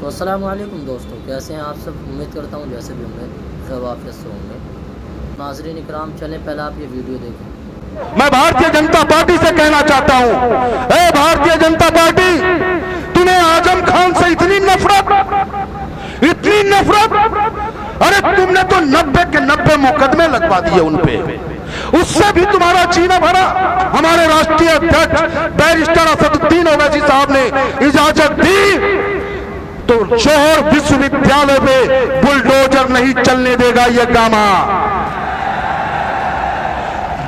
तो अस्सलाम वालेकुम दोस्तों, कैसे हैं आप सब। उम्मीद करता हूँ जैसे भी होंगे खैर वाफियत से होंगे। नाज़रीन इकराम, चलें पहले आप ये वीडियो देखें। मैं भारतीय जनता पार्टी से कहना चाहता हूँ, ए भारतीय जनता पार्टी, तुम्हें आजम खान से इतनी नफरत, अरे तुमने तो 90 के 90 मुकदमे लगवा दिए उन पे, उससे भी तुम्हारा जीना भरा। हमारे राष्ट्रीय अध्यक्ष बैरिस्टर असदुद्दीन ओवैसी साहब ने इजाजत दी तो जौहर विश्वविद्यालय में बुलडोजर नहीं चलने देगा ये गामा।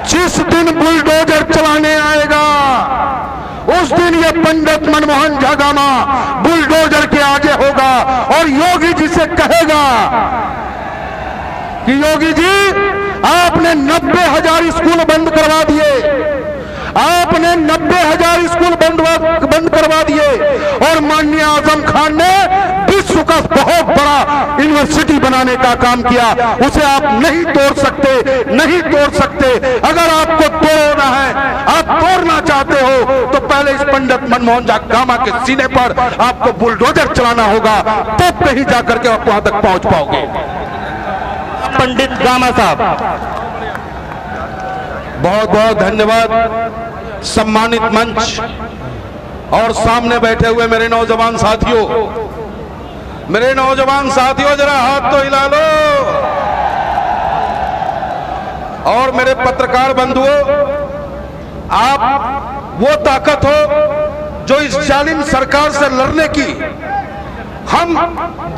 जिस दिन बुलडोजर चलाने आएगा उस दिन ये पंडित मनमोहन झा गामा बुलडोजर के आगे होगा और योगी जी से कहेगा कि योगी जी आपने 90,000 स्कूल बंद करवा दिए, आपने 90,000 स्कूल बंद करवा दिए और माननीय आजम खान ने विश्व का बहुत बड़ा यूनिवर्सिटी बनाने का काम किया। उसे आप नहीं तोड़ सकते। अगर आपको तोड़ना है, आप तोड़ना चाहते हो तो पहले इस पंडित मनमोहन झा गामा के सीने पर आपको बुलडोजर चलाना होगा, तब कहीं जाकर के आप वहां तक पहुंच पाओगे। पंडित गामा साहब, बहुत बहुत धन्यवाद। सम्मानित मंच और सामने बैठे हुए मेरे नौजवान साथियों, जरा हाथ तो हिला लो। और मेरे पत्रकार बंधुओं, आप वो ताकत हो जो इस जालिम सरकार से लड़ने की हम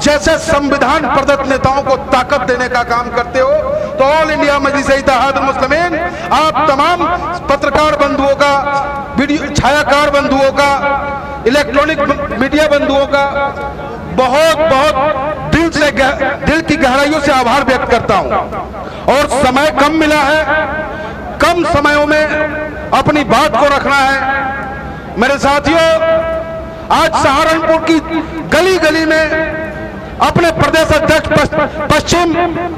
जैसे संविधान प्रदत्त नेताओं को ताकत देने का काम करते हो। तो ऑल इंडिया मजलिस इत्तेहादुल मुस्लिमीन, आप तमाम पत्रकार बंधुओं का, वीडियो छायाकार बंधुओं का, इलेक्ट्रॉनिक मीडिया बंधुओं का बहुत बहुत दिल की गहराइयों से आभार व्यक्त करता हूं। और समय कम मिला है, कम समयों में अपनी बात को रखना है। मेरे साथियों, आज सहारनपुर की गली गली में अपने प्रदेश अध्यक्ष पश्चिम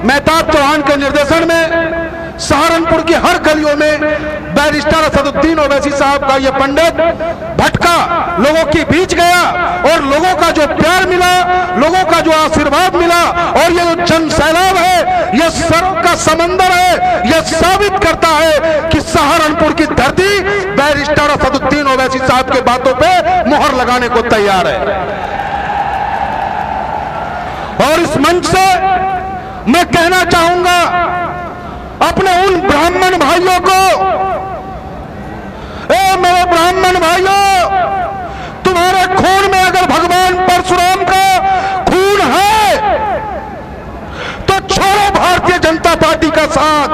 मेहताब चौहान के निर्देशन में सहारनपुर की हर गलियों में बैरिस्टर असदुद्दीन ओवैसी साहब का ये पंडित भटका लोगों के बीच गया और लोगों का जो प्यार मिला, लोगों का जो आशीर्वाद मिला और ये जो जन सैलाब है, ये सरों का समंदर है, ये साबित करता है कि सहारनपुर की धरती बैरिस्टर असदुद्दीन ओवैसी साहब के बातों पे मोहर लगाने को तैयार है। और इस मंच से मैं कहना चाहूंगा अपने उन ब्राह्मण भाइयों को, मेरे ब्राह्मण भाइयों, तुम्हारे खून में अगर भगवान परशुराम का खून है तो छोड़ो भारतीय जनता पार्टी का साथ,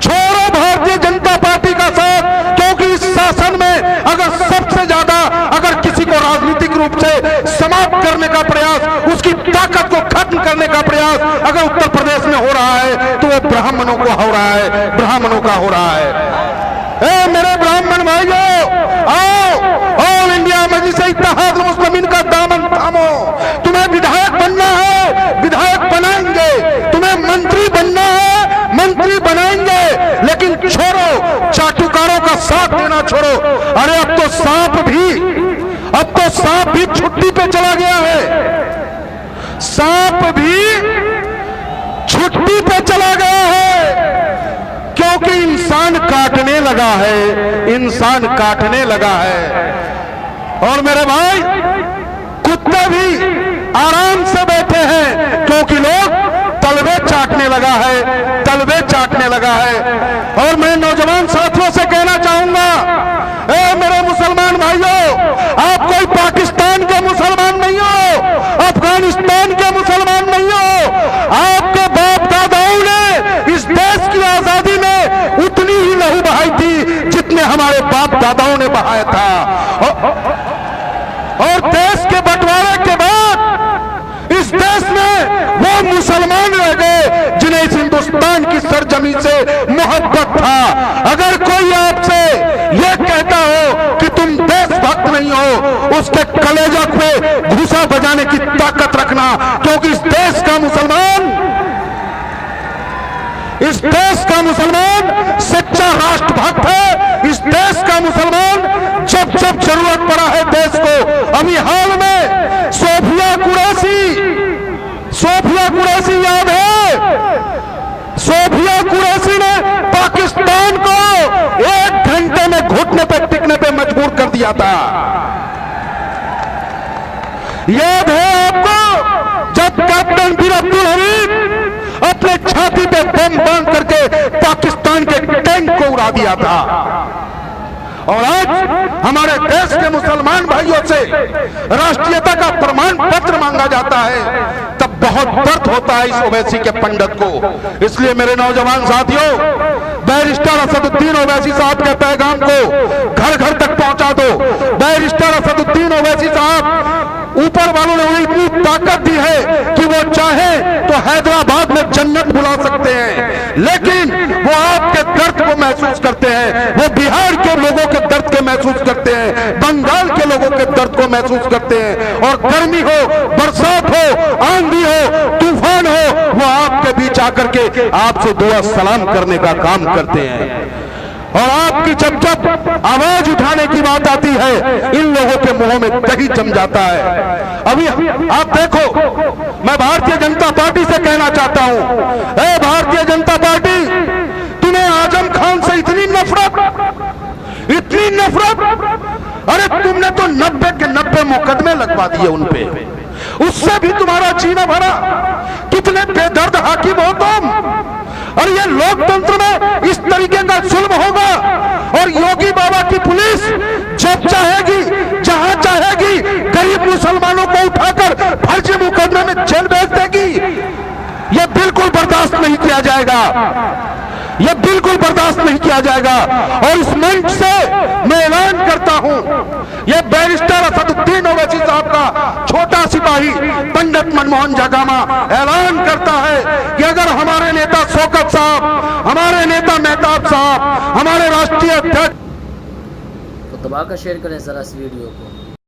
छोड़ो भारतीय जनता पार्टी का साथ। क्योंकि इस शासन में अगर सबसे ज्यादा अगर किसी को राजनीतिक रूप से समाप्त करने का प्रयास, उसकी ताकत को खत्म करने का प्रयास अगर उत्तर प्रदेश में हो रहा है तो वो ब्राह्मणों को हो रहा है, ब्राह्मणों का हो रहा है। मेरे ब्राह्मण भाइयों, आओ ऑल इंडिया मजलिस इत्तेहादुल मुस्लिमीन का दामन थामो। तुम्हें विधायक बनना है, विधायक बनाएंगे, तुम्हें मंत्री बनना है, मंत्री बनाएंगे, लेकिन छोड़ो चाटुकारों का साथ देना छोड़ो। अरे अब तो सांप भी छुट्टी पे चला गया है, सांप भी छुट्टी पे चला गया है क्योंकि इंसान काटने लगा है। और मेरे भाई, कुत्ते भी आराम से बैठे हैं क्योंकि लोग तलवे चाटने लगा है। और मैं नौजवान साथियों से कहना चाहूंगा, मेरे मुसलमान भाइयों, आप कोई पाकिस्तान के मुसलमान नहीं हो, अफगानिस्तान के मुसलमान नहीं हो। आपके बाप दादाओं ने इस देश की आजादी में उतनी ही लहू बहाई थी जितने हमारे बाप दादाओं ने बहाया था। और देश के बंटवारे के बाद इस देश में वो मुसलमान रह गए जिन्हें इस हिंदुस्तान की सरजमी से मोहब्बत था। अगर कोई आपसे यह कहता हो कि तुम देशभक्त नहीं हो, उसके कलेजा पे घूसा बजाने की ताकत रखना, क्योंकि इस देश का मुसलमान सच्चा राष्ट्रभक्त है। इस देश का मुसलमान जब जरूरत पड़ा है देश को, अभी हाल में जिया कुरैशी ने पाकिस्तान को 1 घंटे में घुटने पे टिकने पे मजबूर कर दिया था। याद है आपको जब कैप्टन बीर अब्दुल हमीद अपने छाती पे बम बांध करके पाकिस्तान के टैंक को उड़ा दिया था। और आज हमारे देश के मुसलमान भाइयों से राष्ट्रीयता का प्रमाण पत्र मांगा जाता है, तब बहुत दर्द होता है इस ओवैसी के पंडित को। इसलिए मेरे नौजवान साथियों, बैरिस्टर असदुद्दीन ओवैसी साहब के पैगाम को घर घर तक पहुंचा दो। बैरिस्टर असदुद्दीन ओवैसी साहब, ऊपर वालों ने उन्हें इतनी ताकत दी है कि वो चाहे तो हैदराबाद में जन्नत बुला सकते हैं, लेकिन वो आपके दर्द को महसूस करते हैं, वो बिहार के लोगों के दर्द को महसूस करते हैं, बंगाल के लोगों के दर्द को महसूस करते हैं। और गर्मी हो, बरसात हो, आंधी हो, तूफान हो, वो आपके बीच आकर के आपसे दुआ सलाम करने का काम करते हैं। और आपकी जब जब आवाज उठाने की बात आती है, इन लोगों के मुंहों में दही जम जाता है। अभी आप देखो, मैं भारतीय जनता पार्टी से कहना चाहता हूं, ए भारतीय जनता पार्टी, तुम्हें आजम खान से इतनी नफरत, इतनी नफरत, अरे तुमने तो 90 के 90 मुकदमे लगवा दिए उन पे, उससे भी तुम्हारा जीना भरा। कितने बेदर्द हाकिम हो तुम। और ये लोकतंत्र में इस तरीके का जुल्म होगा। और योगी बाबा की पुलिस जब चाहेगी, जहां चाहेगी, गरीब मुसलमानों को उठाकर फर्जी मुकदमे में जेल भेज देगी। यह बिल्कुल बर्दाश्त नहीं किया जाएगा, यह बिल्कुल बर्दाश्त नहीं किया जाएगा। और इस मंच से मैं ऐलान करता हूं, यह बैरिस्टर असदुद्दीन ओवैसी साहब का छोटा सिपाही पंडित मनमोहन जगामा ऐलान करता है कि अगर हमारे नेता शौकत साहब, हमारे नेता मेहताब साहब, हमारे राष्ट्रीय अध्यक्ष, तो दबाकर शेयर करें जरा इस वीडियो को।